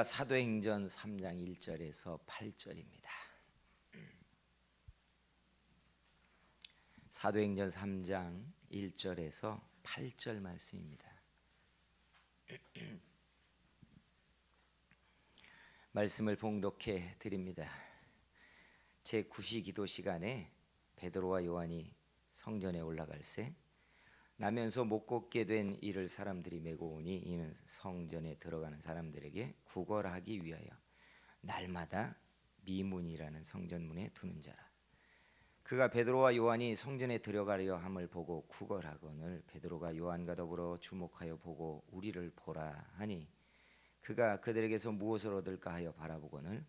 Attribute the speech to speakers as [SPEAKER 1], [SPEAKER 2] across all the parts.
[SPEAKER 1] 사도행전 3장 1절에서 8절입니다. 사도행전 3장 1절에서 8절 말씀입니다. 말씀을 봉독해 드립니다. 제9시 기도 시간에 베드로와 요한이 성전에 올라갈새 나면서 못 걷게 된 이를 사람들이 메고 오니 이는 성전에 들어가는 사람들에게 구걸하기 위하여 날마다 미문이라는 성전문에 두는 자라. 그가 베드로와 요한이 성전에 들어가려 함을 보고 구걸하거늘 베드로가 요한과 더불어 주목하여 보고 우리를 보라 하니 그가 그들에게서 무엇을 얻을까 하여 바라보거늘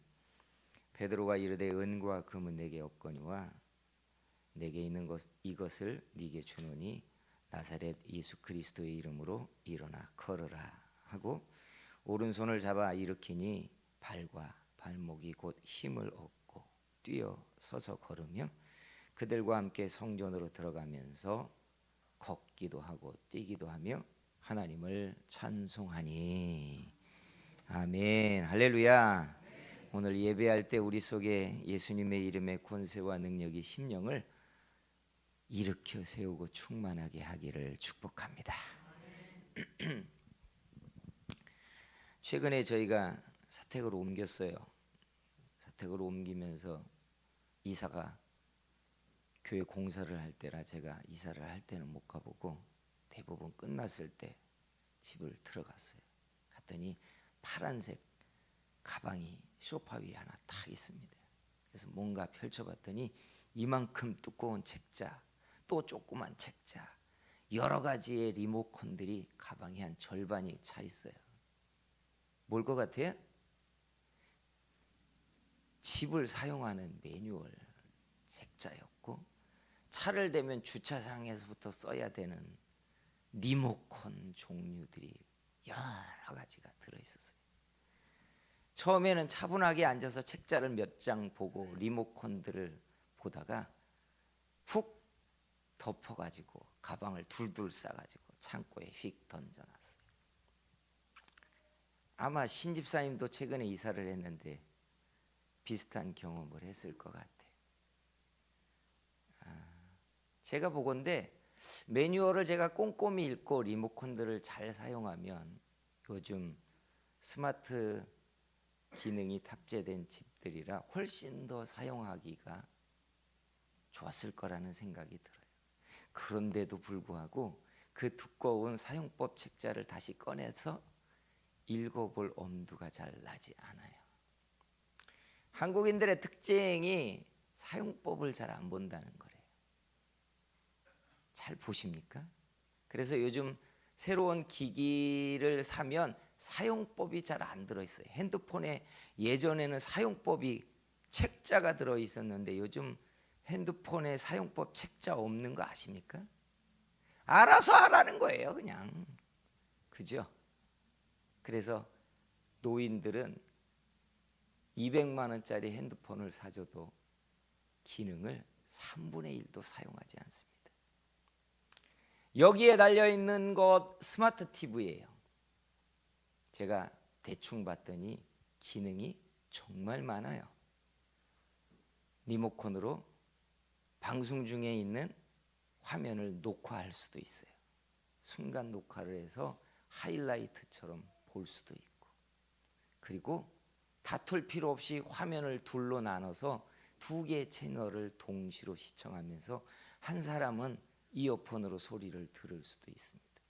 [SPEAKER 1] 베드로가 이르되 은과 금은 내게 없거니와 내게 있는 이것을 네게 주노니 나사렛 예수 그리스도의 이름으로 일어나 걸으라 하고 오른손을 잡아 일으키니 발과 발목이 곧 힘을 얻고 뛰어 서서 걸으며 그들과 함께 성전으로 들어가면서 걷기도 하고 뛰기도 하며 하나님을 찬송하니. 아멘. 할렐루야. 오늘 예배할 때 우리 속에 예수님의 이름의 권세와 능력이 심령을 일으켜 세우고 충만하게 하기를 축복합니다. 최근에 저희가 사택으로 옮겼어요. 사택으로 옮기면서 이사가 교회 공사를 할 때라 제가 이사를 할 때는 못 가보고 대부분 끝났을 때 집을 들어갔어요. 갔더니 파란색 가방이 소파 위에 하나 딱 있습니다. 그래서 뭔가 펼쳐봤더니 이만큼 두꺼운 책자, 또 조그만 책자, 여러 가지의 리모컨들이 가방에 한 절반이 차 있어요. 뭘 것 같아요? 집을 사용하는 매뉴얼 책자였고 차를 대면 주차장에서부터 써야 되는 리모컨 종류들이 여러 가지가 들어있었어요. 처음에는 차분하게 앉아서 책자를 몇 장 보고 리모컨들을 보다가 훅 덮어가지고 가방을 둘둘 싸가지고 창고에 휙 던져놨어요. 아마 신집사님도 최근에 이사를 했는데 비슷한 경험을 했을 것 같아요. 제가 보건대 매뉴얼을 제가 꼼꼼히 읽고 리모컨들을 잘 사용하면 요즘 스마트 기능이 탑재된 집들이라 훨씬 더 사용하기가 좋았을 거라는 생각이 들어요. 그런데도 불구하고 그 두꺼운 사용법 책자를 다시 꺼내서 읽어볼 엄두가 잘 나지 않아요. 한국인들의 특징이 사용법을 잘 안 본다는 거래요. 잘 보십니까? 그래서 요즘 새로운 기기를 사면 사용법이 잘 안 들어있어요. 핸드폰에 예전에는 사용법이 책자가 들어있었는데 요즘 핸드폰에 사용법 책자 없는 거 아십니까? 알아서 하라는 거예요, 그냥. 그죠? 그래서 노인들은 200만 원짜리 핸드폰을 사줘도 기능을 3분의 1도 사용하지 않습니다. 여기에 달려있는 것 스마트 TV예요. 제가 대충 봤더니 기능이 정말 많아요. 리모컨으로 방송 중에 있는 화면을 녹화할 수도 있어요. 순간 녹화를 해서 하이라이트처럼 볼 수도 있고, 그리고 다툴 필요 없이 화면을 둘로 나눠서 두 개의 채널을 동시로 시청하면서 한 사람은 이어폰으로 소리를 들을 수도 있습니다.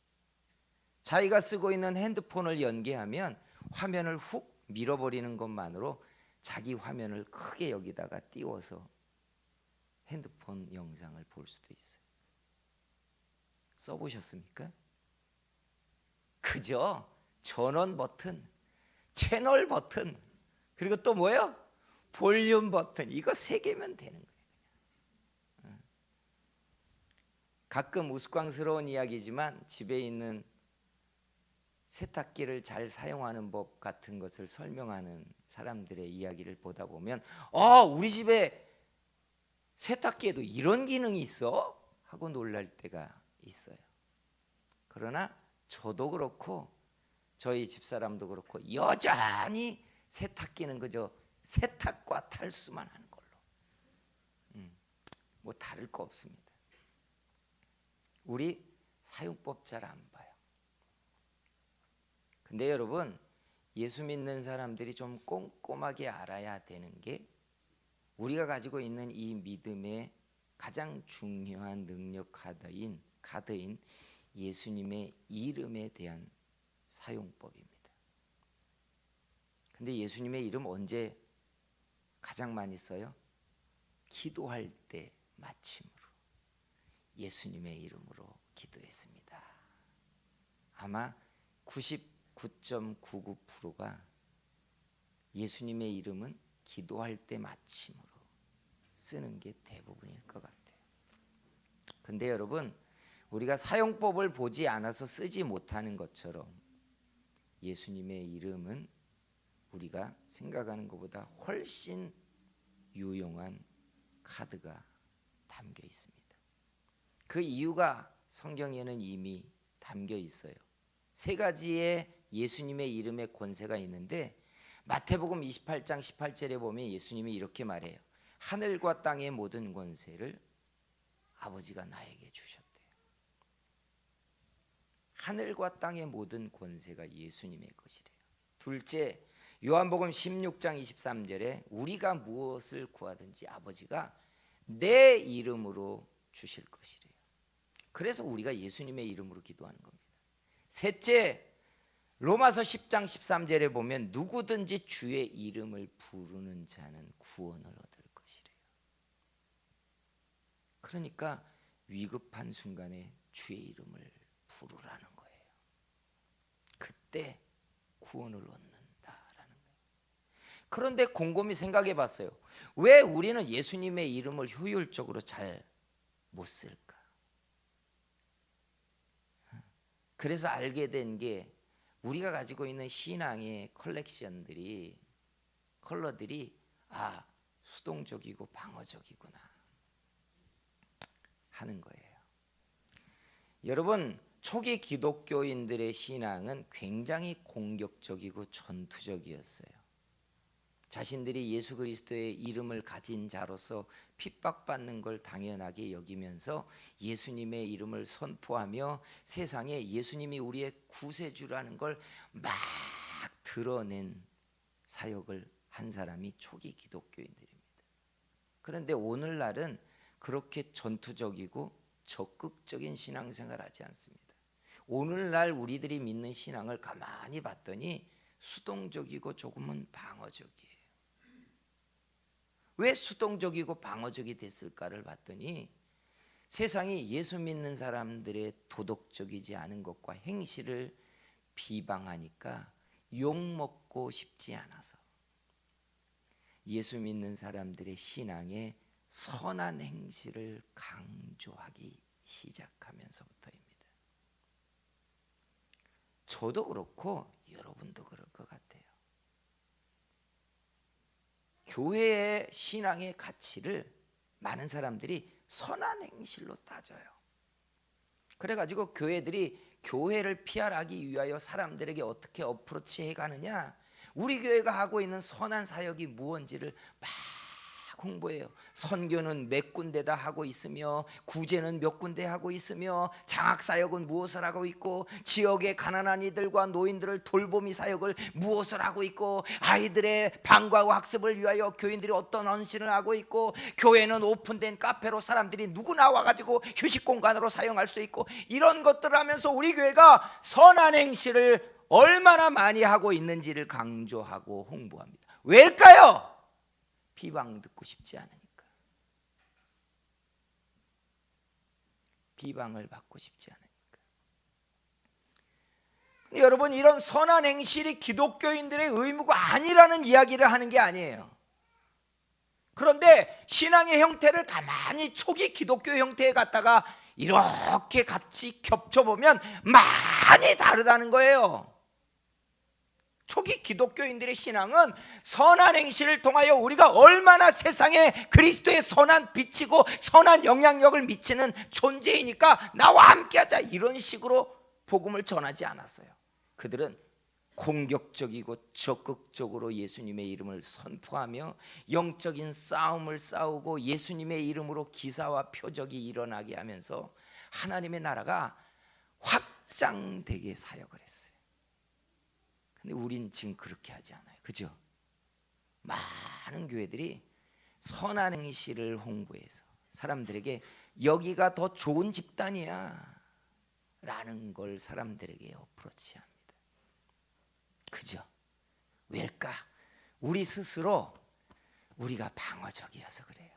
[SPEAKER 1] 자기가 쓰고 있는 핸드폰을 연계하면 화면을 훅 밀어버리는 것만으로 자기 화면을 크게 여기다가 띄워서 핸드폰 영상을 볼 수도 있어요. 써보셨습니까? 그죠? 전원 버튼, 채널 버튼, 그리고 또 뭐예요? 볼륨 버튼. 이거 3개면 되는 거예요. 가끔 우스꽝스러운 이야기지만 집에 있는 세탁기를 잘 사용하는 법 같은 것을 설명하는 사람들의 이야기를 보다 보면 우리 집에 세탁기에도 이런 기능이 있어? 하고 놀랄 때가 있어요. 그러나 저도 그렇고 저희 집사람도 그렇고 여전히 세탁기는 그저 세탁과 탈수만 하는 걸로 뭐 다를 거 없습니다. 우리 사용법 잘 안 봐요. 근데 여러분, 예수 믿는 사람들이 좀 꼼꼼하게 알아야 되는 게, 우리가 가지고 있는 이 믿음의 가장 중요한 능력 카드인 예수님의 이름에 대한 사용법입니다. 근데 예수님의 이름 언제 가장 많이 써요? 기도할 때 마침으로 예수님의 이름으로 기도했습니다. 아마 99.99%가 예수님의 이름은 기도할 때 마침으로 쓰는 게 대부분일 것 같아요. 근데 여러분, 우리가 사용법을 보지 않아서 쓰지 못하는 것처럼 예수님의 이름은 우리가 생각하는 것보다 훨씬 유용한 카드가 담겨 있습니다. 그 이유가 성경에는 이미 담겨 있어요. 세 가지의 예수님의 이름의 권세가 있는데, 마태복음 28장 18절에 보면 예수님이 이렇게 말해요. 하늘과 땅의 모든 권세를 아버지가 나에게 주셨대요. 하늘과 땅의 모든 권세가 예수님의 것이래요. 둘째, 요한복음 16장 23절에 우리가 무엇을 구하든지 아버지가 내 이름으로 주실 것이래요. 그래서 우리가 예수님의 이름으로 기도하는 겁니다. 셋째, 로마서 10장 13절에 보면 누구든지 주의 이름을 부르는 자는 구원을 얻을 것이래요. 그러니까 위급한 순간에 주의 이름을 부르라는 거예요. 그때 구원을 얻는다라는 거예요. 그런데 곰곰이 생각해 봤어요. 왜 우리는 예수님의 이름을 효율적으로 잘 못 쓸까? 그래서 알게 된 게, 우리가 가지고 있는 신앙의 컬렉션들이, 컬러들이 수동적이고 방어적이구나 하는 거예요. 여러분, 초기 기독교인들의 신앙은 굉장히 공격적이고 전투적이었어요. 자신들이 예수 그리스도의 이름을 가진 자로서 핍박받는 걸 당연하게 여기면서 예수님의 이름을 선포하며 세상에 예수님이 우리의 구세주라는 걸 막 드러낸 사역을 한 사람이 초기 기독교인들입니다. 그런데 오늘날은 그렇게 전투적이고 적극적인 신앙생활을 하지 않습니다. 오늘날 우리들이 믿는 신앙을 가만히 봤더니 수동적이고 조금은 방어적이에요. 왜 수동적이고 방어적이 됐을까를 봤더니, 세상이 예수 믿는 사람들의 도덕적이지 않은 것과 행실을 비방하니까 욕먹고 싶지 않아서 예수 믿는 사람들의 신앙에 선한 행실을 강조하기 시작하면서부터입니다. 저도 그렇고 여러분도 그럴 것 같아요. 교회의 신앙의 가치를 많은 사람들이 선한 행실로 따져요. 그래가지고 교회들이 교회를 PR하기 위하여 사람들에게 어떻게 어프로치 해가느냐, 우리 교회가 하고 있는 선한 사역이 무엇인지를 막 홍보해요. 선교는 몇 군데다 하고 있으며, 구제는 몇 군데 하고 있으며, 장학사역은 무엇을 하고 있고, 지역의 가난한 이들과 노인들을 돌보미 사역을 무엇을 하고 있고, 아이들의 방과후 학습을 위하여 교인들이 어떤 헌신을 하고 있고, 교회는 오픈된 카페로 사람들이 누구나 와가지고 휴식 공간으로 사용할 수 있고, 이런 것들을 하면서 우리 교회가 선한 행실을 얼마나 많이 하고 있는지를 강조하고 홍보합니다. 왜일까요? 비방 듣고 싶지 않으니까. 비방을 받고 싶지 않으니까. 근데 여러분, 이런 선한 행실이 기독교인들의 의무가 아니라는 이야기를 하는 게 아니에요. 그런데 신앙의 형태를 가만히 초기 기독교 형태에 갖다가 이렇게 같이 겹쳐보면 많이 다르다는 거예요. 초기 기독교인들의 신앙은 선한 행실을 통하여 우리가 얼마나 세상에 그리스도의 선한 빛이고 선한 영향력을 미치는 존재이니까 나와 함께하자, 이런 식으로 복음을 전하지 않았어요. 그들은 공격적이고 적극적으로 예수님의 이름을 선포하며 영적인 싸움을 싸우고 예수님의 이름으로 기사와 표적이 일어나게 하면서 하나님의 나라가 확장되게 사역을 했어요. 근데 우린 지금 그렇게 하지 않아요. 그죠? 많은 교회들이 선한 행실을 홍보해서 사람들에게 여기가 더 좋은 집단이야 라는 걸 사람들에게 어프로치합니다. 그죠? 왜일까? 우리 스스로 우리가 방어적이어서 그래요.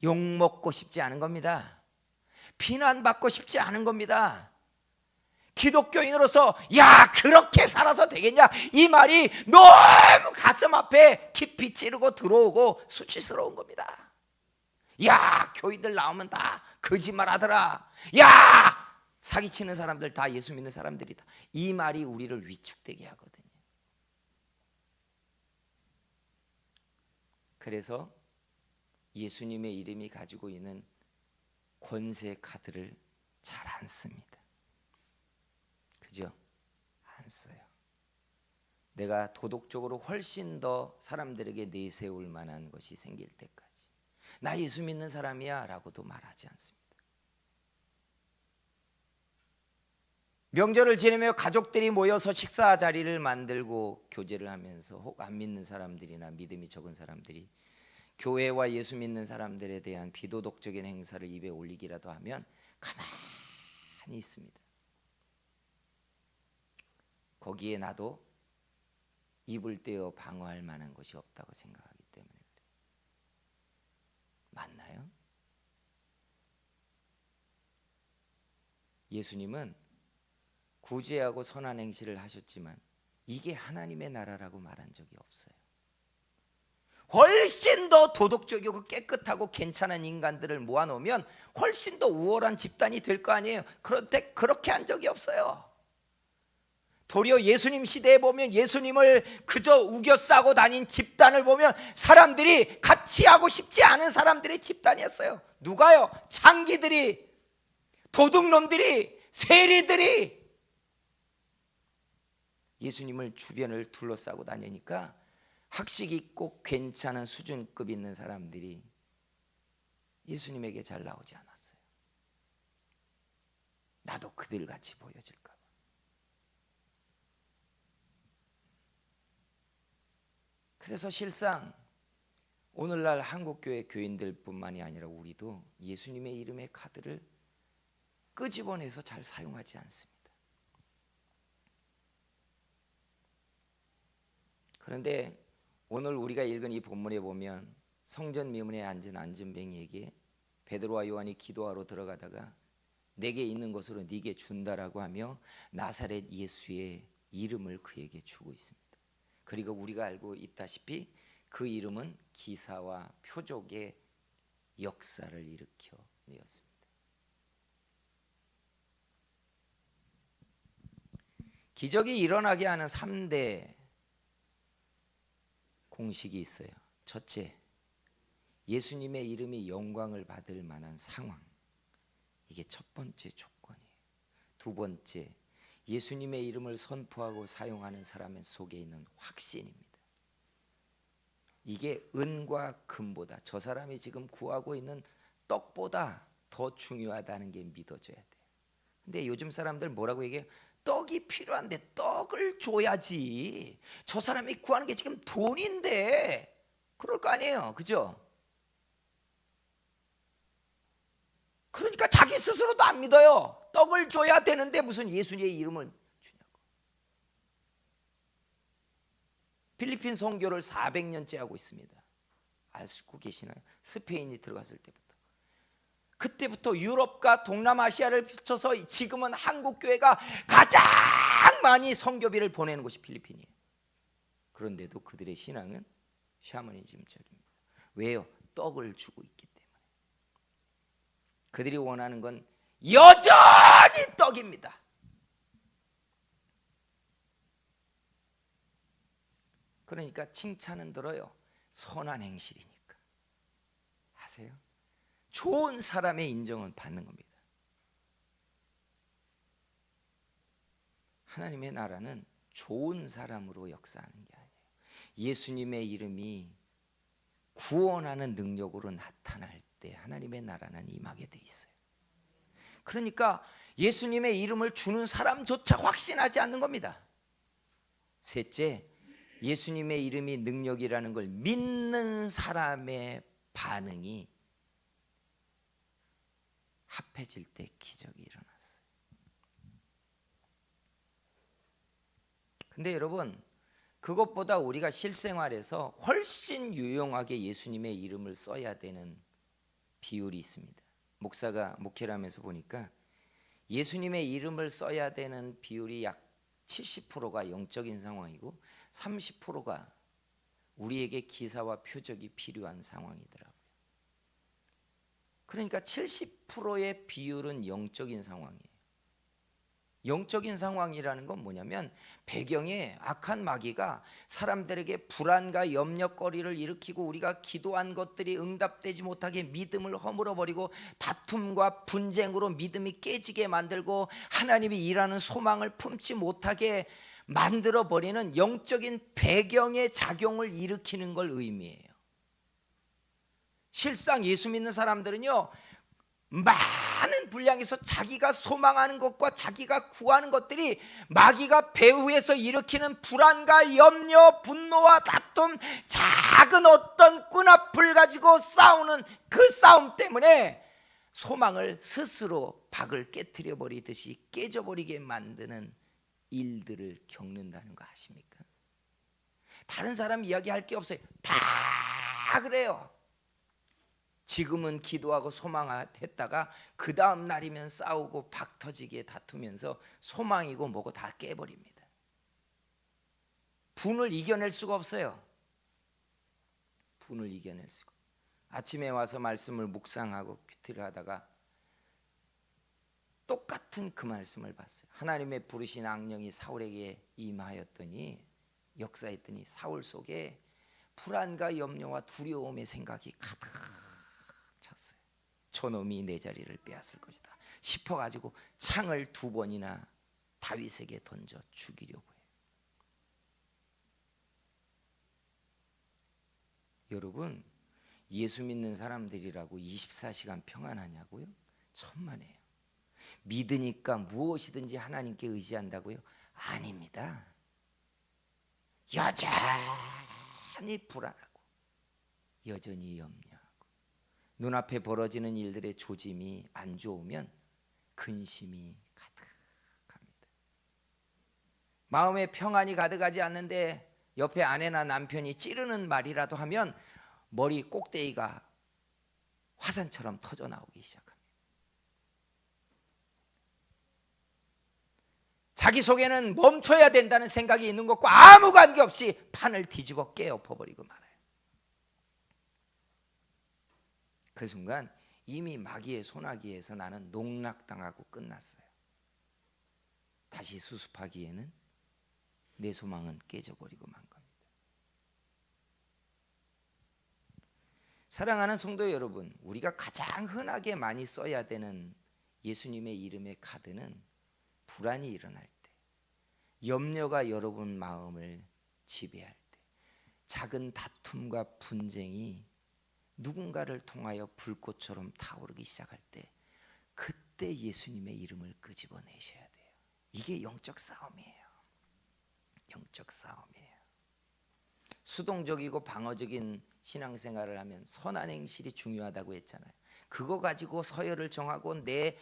[SPEAKER 1] 욕먹고 싶지 않은 겁니다. 비난받고 싶지 않은 겁니다. 기독교인으로서 야 그렇게 살아서 되겠냐 이 말이 너무 가슴 앞에 깊이 찌르고 들어오고 수치스러운 겁니다. 야 교인들 나오면 다 거짓말 하더라. 야 사기치는 사람들 다 예수 믿는 사람들이다. 이 말이 우리를 위축되게 하거든요. 그래서 예수님의 이름이 가지고 있는 권세 카드를 잘 안 씁니다. 그죠? 안 써요. 내가 도덕적으로 훨씬 더 사람들에게 내세울 만한 것이 생길 때까지 나 예수 믿는 사람이야 라고도 말하지 않습니다. 명절을 지내며 가족들이 모여서 식사 자리를 만들고 교제를 하면서 혹 안 믿는 사람들이나 믿음이 적은 사람들이 교회와 예수 믿는 사람들에 대한 비도덕적인 행사를 입에 올리기라도 하면 가만히 있습니다. 거기에 나도 입을 떼어 방어할 만한 것이 없다고 생각하기 때문에 그래요. 맞나요? 예수님은 구제하고 선한 행실을 하셨지만 이게 하나님의 나라라고 말한 적이 없어요. 훨씬 더 도덕적이고 깨끗하고 괜찮은 인간들을 모아놓으면 훨씬 더 우월한 집단이 될 거 아니에요. 그런데 그렇게 한 적이 없어요. 도리어 예수님 시대에 보면 예수님을 그저 우겨 싸고 다닌 집단을 보면 사람들이 같이 하고 싶지 않은 사람들의 집단이었어요. 누가요? 창기들이, 도둑놈들이, 세리들이 예수님을 주변을 둘러싸고 다니니까 학식 있고 괜찮은 수준급 있는 사람들이 예수님에게 잘 나오지 않았어요. 나도 그들같이 보여질까 봐. 그래서 실상 오늘날 한국교회 교인들뿐만이 아니라 우리도 예수님의 이름의 카드를 끄집어내서 잘 사용하지 않습니다. 그런데 오늘 우리가 읽은 이 본문에 보면 성전 미문에 앉은 안전뱅이에게 베드로와 요한이 기도하러 들어가다가 내게 있는 것으로 네게 준다라고 하며 나사렛 예수의 이름을 그에게 주고 있습니다. 그리고 우리가 알고 있다시피 그 이름은 기사와 표적의 역사를 일으켜 내었습니다. 기적이 일어나게 하는 3대 공식이 있어요. 첫째, 예수님의 이름이 영광을 받을 만한 상황. 이게 첫 번째 조건이에요. 두 번째, 예수님의 이름을 선포하고 사용하는 사람의 속에 있는 확신입니다. 이게 은과 금보다 저 사람이 지금 구하고 있는 떡보다 더 중요하다는 게 믿어져야 돼요. 근데 요즘 사람들 뭐라고 얘기해요? 떡이 필요한데 떡을 줘야지. 저 사람이 구하는 게 지금 돈인데 그럴 거 아니에요. 그죠? 그러니까 자기 스스로도 안 믿어요. 떡을 줘야 되는데 무슨 예수님의 이름을 주냐고. 필리핀 선교를 400년째 하고 있습니다. 알고 계시나요? 스페인이 들어갔을 때부터. 그때부터 유럽과 동남아시아를 비춰서 지금은 한국 교회가 가장 많이 선교비를 보내는 곳이 필리핀이에요. 그런데도 그들의 신앙은 샤머니즘적입니다. 왜요? 떡을 주고 있기 때문에. 그들이 원하는 건 여전히 떡입니다. 그러니까 칭찬은 들어요. 선한 행실이니까. 아세요? 좋은 사람의 인정은 받는 겁니다. 하나님의 나라는 좋은 사람으로 역사하는 게 아니에요. 예수님의 이름이 구원하는 능력으로 나타날 때 하나님의 나라는 임하게 돼 있어요. 그러니까 예수님의 이름을 주는 사람조차 확신하지 않는 겁니다. 셋째, 예수님의 이름이 능력이라는 걸 믿는 사람의 반응이 합해질 때 기적이 일어났어요. 근데 여러분, 그것보다 우리가 실생활에서 훨씬 유용하게 예수님의 이름을 써야 되는 비율이 있습니다. 목사가 목회를 하면서 보니까 예수님의 이름을 써야 되는 비율이 약 70%가 영적인 상황이고 30%가 우리에게 기사와 표적이 필요한 상황이더라고요. 그러니까 70%의 비율은 영적인 상황이에요. 영적인 상황이라는 건 뭐냐면 배경에 악한 마귀가 사람들에게 불안과 염려거리를 일으키고 우리가 기도한 것들이 응답되지 못하게 믿음을 허물어버리고 다툼과 분쟁으로 믿음이 깨지게 만들고 하나님이 일하는 소망을 품지 못하게 만들어버리는 영적인 배경의 작용을 일으키는 걸 의미해요. 실상 예수 믿는 사람들은요, 많은 분량에서 자기가 소망하는 것과 자기가 구하는 것들이 마귀가 배후에서 일으키는 불안과 염려, 분노와 다툼, 작은 어떤 끈앞을 가지고 싸우는 그 싸움 때문에 소망을 스스로 박을 깨트려 버리듯이 깨져버리게 만드는 일들을 겪는다는 거 아십니까? 다른 사람 이야기할 게 없어요. 다 그래요. 지금은 기도하고 소망했다가 그 다음 날이면 싸우고 박 터지게 다투면서 소망이고 뭐고 다 깨버립니다. 분을 이겨낼 수가 없어요. 분을 이겨낼 수가. 아침에 와서 말씀을 묵상하고 큐티를 하다가 똑같은 그 말씀을 봤어요. 하나님의 부르신 악령이 사울에게 임하였더니 역사했더니 사울 속에 불안과 염려와 두려움의 생각이 가득 찼어요. 저놈이 내 자리를 빼앗을 것이다 싶어가지고 창을 2번이나 다윗에게 던져 죽이려고 해요. 여러분, 예수 믿는 사람들이라고 24시간 평안하냐고요? 천만에요. 믿으니까 무엇이든지 하나님께 의지한다고요? 아닙니다. 여전히 불안하고 여전히 염려하고 눈앞에 벌어지는 일들의 조짐이 안 좋으면 근심이 가득합니다. 마음에 평안이 가득하지 않는데 옆에 아내나 남편이 찌르는 말이라도 하면 머리 꼭대기가 화산처럼 터져 나오기 시작합니다. 자기 속에는 멈춰야 된다는 생각이 있는 것과 아무 관계없이 판을 뒤집어 깨엎어버리고 말아요. 그 순간 이미 마귀의 소나기에서 나는 농락당하고 끝났어요. 다시 수습하기에는 내 소망은 깨져버리고 만 겁니다. 사랑하는 성도 여러분, 우리가 가장 흔하게 많이 써야 되는 예수님의 이름의 카드는 불안이 일어날 때, 염려가 여러분 마음을 지배할 때, 작은 다툼과 분쟁이 누군가를 통하여 불꽃처럼 타오르기 시작할 때, 그때 예수님의 이름을 끄집어내셔야 돼요. 이게 영적 싸움이에요. 영적 싸움이에요. 수동적이고 방어적인 신앙생활을 하면 선한 행실이 중요하다고 했잖아요. 그거 가지고 서열을 정하고 내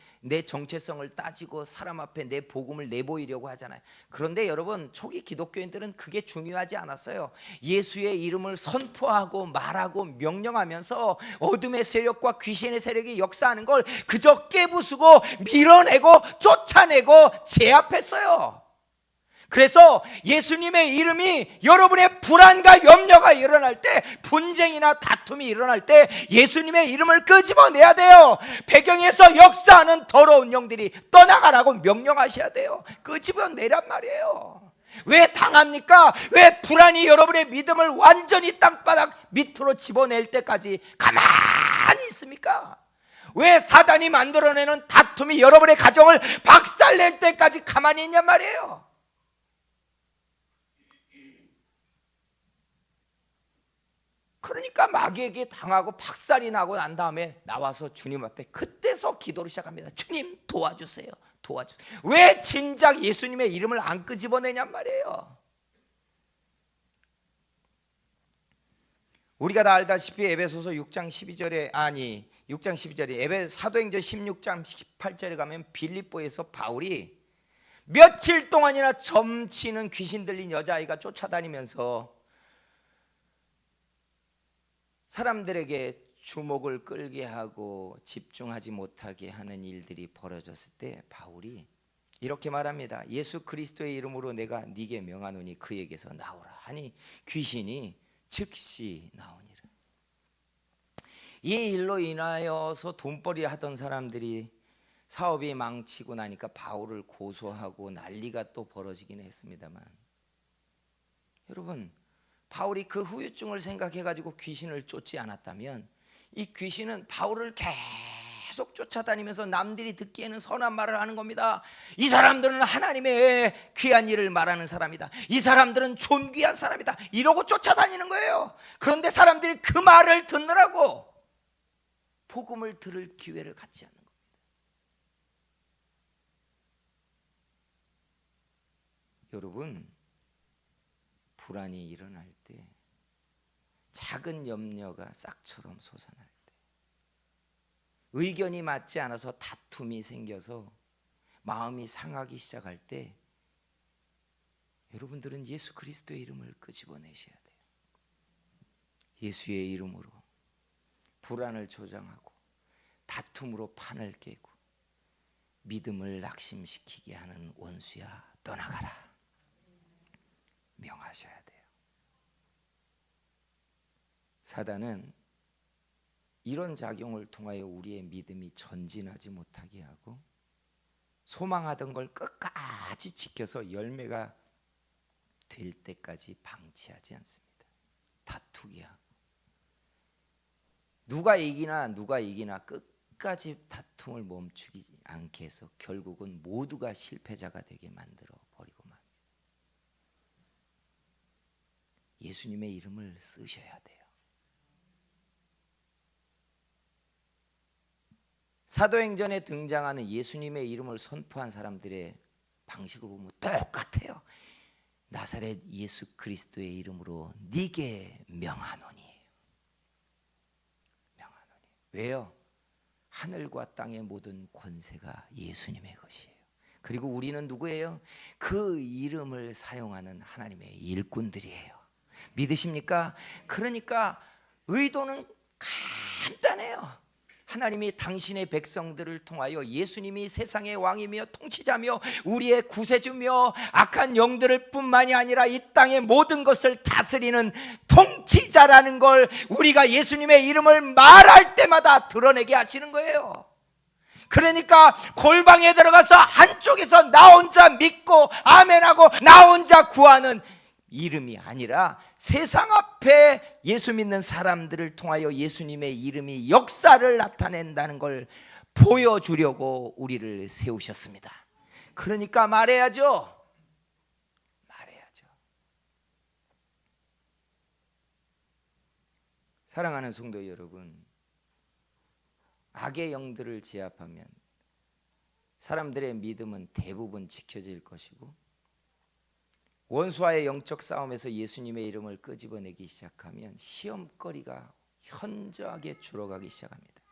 [SPEAKER 1] 정체성을 따지고 사람 앞에 내 복음을 내보이려고 하잖아요. 그런데 여러분, 초기 기독교인들은 그게 중요하지 않았어요. 예수의 이름을 선포하고 말하고 명령하면서 어둠의 세력과 귀신의 세력이 역사하는 걸 그저 깨부수고 밀어내고 쫓아내고 제압했어요. 그래서 예수님의 이름이 여러분의 불안과 염려가 일어날 때, 분쟁이나 다툼이 일어날 때 예수님의 이름을 끄집어내야 돼요. 배경에서 역사하는 더러운 영들이 떠나가라고 명령하셔야 돼요. 끄집어내란 말이에요. 왜 당합니까? 왜 불안이 여러분의 믿음을 완전히 땅바닥 밑으로 집어낼 때까지 가만히 있습니까? 왜 사단이 만들어내는 다툼이 여러분의 가정을 박살낼 때까지 가만히 있냔 말이에요. 그러니까 마귀에게 당하고 박살이 나고 난 다음에 나와서 주님 앞에 그때서 기도를 시작합니다. 주님 도와주세요. 도와주세요. 왜 진작 예수님의 이름을 안 끄집어내냔 말이에요. 우리가 다 알다시피 에베소서 6장 12절에 6장 12절에 사도행전 16장 18절에 가면 빌립보에서 바울이 며칠 동안이나 점치는 귀신 들린 여자아이가 쫓아다니면서 사람들에게 주목을 끌게 하고 집중하지 못하게 하는 일들이 벌어졌을 때 바울이 이렇게 말합니다. 예수 그리스도의 이름으로 내가 네게 명하노니 그에게서 나오라 하니 귀신이 즉시 나오니라. 이 일로 인하여서 돈벌이 하던 사람들이 사업이 망치고 나니까 바울을 고소하고 난리가 또 벌어지긴 했습니다만, 여러분 바울이 그 후유증을 생각해가지고 귀신을 쫓지 않았다면 이 귀신은 바울을 계속 쫓아다니면서 남들이 듣기에는 선한 말을 하는 겁니다. 이 사람들은 하나님의 귀한 일을 말하는 사람이다. 이 사람들은 존귀한 사람이다. 이러고 쫓아다니는 거예요. 그런데 사람들이 그 말을 듣느라고 복음을 들을 기회를 갖지 않는 겁니다. 여러분, 불안이 일어날 때, 작은 염려가 싹처럼 솟아날 때, 의견이 맞지 않아서 다툼이 생겨서 마음이 상하기 시작할 때, 여러분들은 예수 그리스도의 이름을 끄집어내셔야 돼요. 예수의 이름으로 불안을 조장하고 다툼으로 판을 깨고 믿음을 낙심시키게 하는 원수야, 떠나가라 명하셔야 돼요. 사단은 이런 작용을 통하여 우리의 믿음이 전진하지 못하게 하고 소망하던 걸 끝까지 지켜서 열매가 될 때까지 방치하지 않습니다. 다투게 하고 누가 이기나 끝까지 다툼을 멈추지 않게 해서 결국은 모두가 실패자가 되게 만들어 버리고 맙니다. 예수님의 이름을 쓰셔야 돼요. 사도행전에 등장하는 예수님의 이름을 선포한 사람들의 방식을 보면 똑같아요. 나사렛 예수 그리스도의 이름으로 네게 명하노니. 명하노니. 왜요? 하늘과 땅의 모든 권세가 예수님의 것이에요. 그리고 우리는 누구예요? 그 이름을 사용하는 하나님의 일꾼들이에요. 믿으십니까? 그러니까 의도는 간단해요. 하나님이 당신의 백성들을 통하여 예수님이 세상의 왕이며 통치자며 우리의 구세주며 악한 영들을 뿐만이 아니라 이 땅의 모든 것을 다스리는 통치자라는 걸 우리가 예수님의 이름을 말할 때마다 드러내게 하시는 거예요. 그러니까 골방에 들어가서 한쪽에서 나 혼자 믿고 아멘하고 나 혼자 구하는 이름이 아니라 세상 앞에 예수 믿는 사람들을 통하여 예수님의 이름이 역사를 나타낸다는 걸 보여주려고 우리를 세우셨습니다. 그러니까 말해야죠. 사랑하는 성도 여러분, 악의 영들을 제압하면 사람들의 믿음은 대부분 지켜질 것이고 원수와의 영적 싸움에서 예수님의 이름을 끄집어내기 시작하면 시험거리가 현저하게 줄어가기 시작합니다.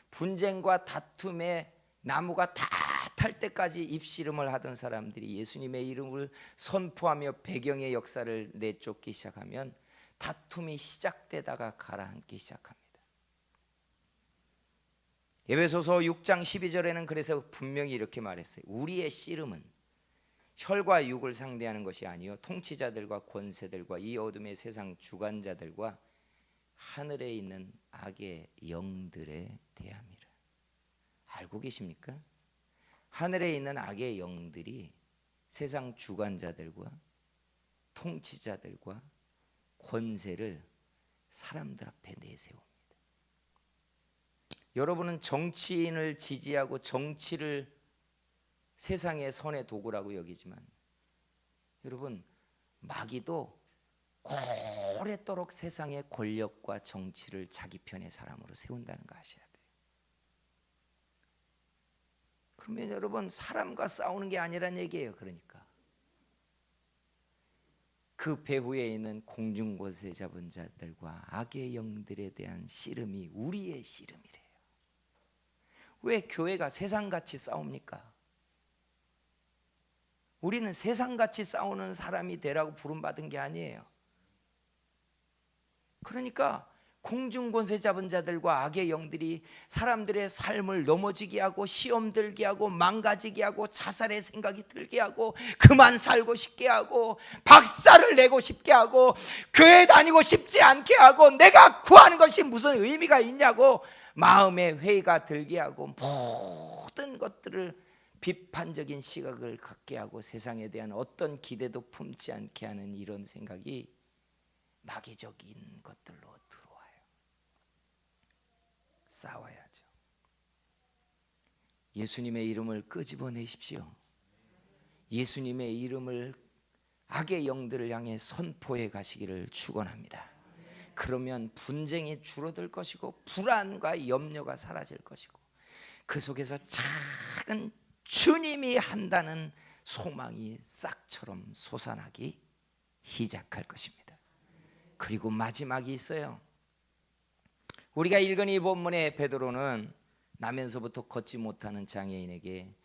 [SPEAKER 1] 분쟁과 다툼의 나무가 다 탈 때까지 입씨름을 하던 사람들이 예수님의 이름을 선포하며 배경의 역사를 내쫓기 시작하면 다툼이 시작되다가 가라앉기 시작합니다. 에베소서 6장 12절에는 그래서 분명히 이렇게 말했어요. 우리의 씨름은 혈과 육을 상대하는 것이 아니요 통치자들과 권세들과 이 어둠의 세상 주관자들과 하늘에 있는 악의 영들에 대함이라. 알고 계십니까? 하늘에 있는 악의 영들이 세상 주관자들과 통치자들과 권세를 사람들 앞에 내세웁니다. 여러분은 정치인을 지지하고 정치를 세상의 선의 도구라고 여기지만 여러분, 마귀도 오랫도록 세상의 권력과 정치를 자기 편의 사람으로 세운다는 거 아셔야 돼요. 그러면 여러분, 사람과 싸우는 게 아니란 얘기예요. 그러니까 그 배후에 있는 공중권세 잡은 자들과 악의 영들에 대한 씨름이 우리의 씨름이래요. 왜 교회가 세상같이 싸웁니까? 우리는 세상같이 싸우는 사람이 되라고 부름받은 게 아니에요. 그러니까 공중권세 잡은 자들과 악의 영들이 사람들의 삶을 넘어지게 하고 시험 들게 하고 망가지게 하고 자살의 생각이 들게 하고 그만 살고 싶게 하고 박살을 내고 싶게 하고 교회 다니고 싶지 않게 하고 내가 구하는 것이 무슨 의미가 있냐고 마음에 회의가 들게 하고 모든 것들을 비판적인 시각을 갖게 하고 세상에 대한 어떤 기대도 품지 않게 하는 이런 생각이 마귀적인 것들로 들어와요. 싸워야죠. 예수님의 이름을 끄집어내십시오. 예수님의 이름을 악의 영들을 향해 선포해 가시기를 축원합니다. 그러면 분쟁이 줄어들 것이고 불안과 염려가 사라질 것이고 그 속에서 작은 주님이 한다는 소망이 싹처럼 솟아나기 시작할 것입니다. 그리고 마지막이 있어요. 우리가 읽은 이 본문의 베드로는 나면서부터 걷지 못하는 장애인에게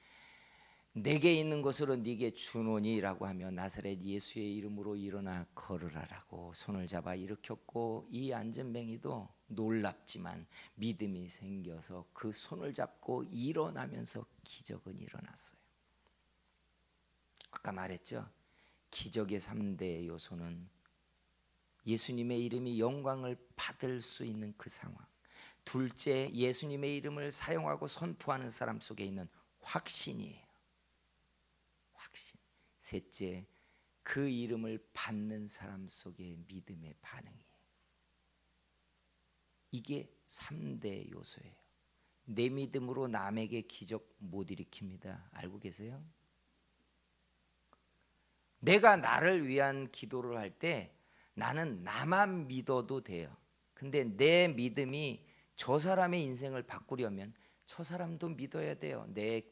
[SPEAKER 1] 내게 있는 것으로 네게 주노니라고 하며 나사렛 예수의 이름으로 일어나 걸으라라고 손을 잡아 일으켰고 이 안전뱅이도 놀랍지만 믿음이 생겨서 그 손을 잡고 일어나면서 기적은 일어났어요. 아까 말했죠. 기적의 3대 요소는 예수님의 이름이 영광을 받을 수 있는 그 상황, 둘째 예수님의 이름을 사용하고 선포하는 사람 속에 있는 확신이에요. 확신. 셋째 그 이름을 받는 사람 속의 믿음의 반응이에요. 이게 3대 요소예요. 내 믿음으로 남에게 기적 못 일으킵니다. 알고 계세요? 내가 나를 위한 기도를 할 때 나는 나만 믿어도 돼요. 근데 내 믿음이 저 사람의 인생을 바꾸려면 저 사람도 믿어야 돼요. 내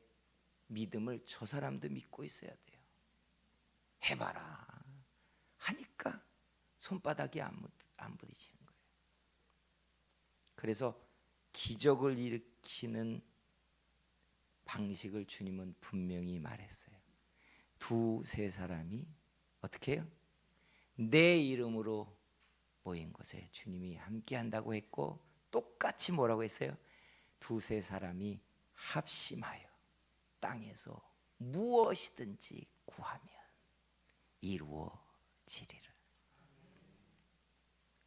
[SPEAKER 1] 믿음을 저 사람도 믿고 있어야 돼요. 해봐라 하니까 손바닥이 안 부딪히는 거예요. 그래서 기적을 일으키는 방식을 주님은 분명히 말했어요. 2-3 사람이 어떻게 해요? 내 이름으로 모인 곳에 주님이 함께 한다고 했고 똑같이 뭐라고 했어요? 2-3 사람이 합심하여 땅에서 무엇이든지 구하면 이루어지리라.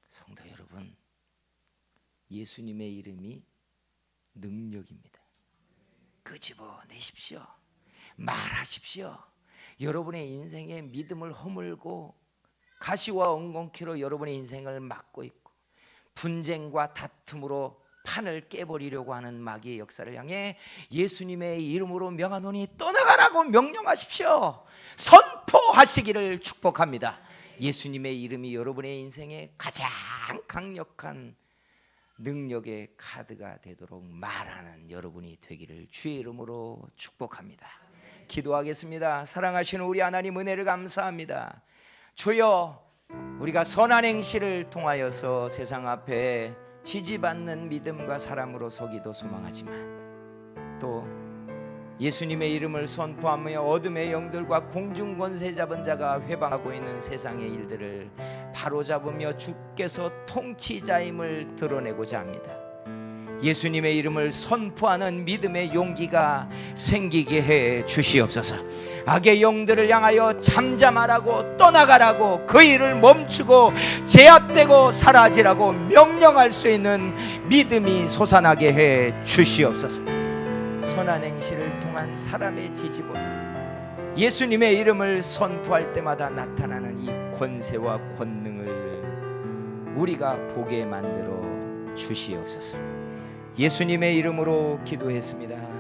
[SPEAKER 1] 성도 여러분, 예수님의 이름이 능력입니다. 끄집어내십시오. 말하십시오. 여러분의 인생에 믿음을 허물고 가시와 엉겅퀴로 여러분의 인생을 막고 있고 분쟁과 다툼으로 판을 깨버리려고 하는 마귀의 역사를 향해 예수님의 이름으로 명하노니 떠나가라고 명령하십시오. 선포하시기를 축복합니다. 예수님의 이름이 여러분의 인생에 가장 강력한 능력의 카드가 되도록 말하는 여러분이 되기를 주의 이름으로 축복합니다. 기도하겠습니다. 사랑하시는 우리 하나님 은혜를 감사합니다. 주여, 우리가 선한 행실을 통하여서 세상 앞에 지지받는 믿음과 사랑으로 서기도 소망하지만 또 예수님의 이름을 선포하며 어둠의 영들과 공중 권세 잡은 자가 회방하고 있는 세상의 일들을 바로잡으며 주께서 통치자임을 드러내고자 합니다. 예수님의 이름을 선포하는 믿음의 용기가 생기게 해 주시옵소서. 악의 영들을 향하여 잠잠하라고 떠나가라고 그 일을 멈추고 제압되고 사라지라고 명령할 수 있는 믿음이 솟아나게 해 주시옵소서. 선한 행실을 통한 사람의 지지보다 예수님의 이름을 선포할 때마다 나타나는 이 권세와 권능을 우리가 보게 만들어 주시옵소서. 예수님의 이름으로 기도했습니다.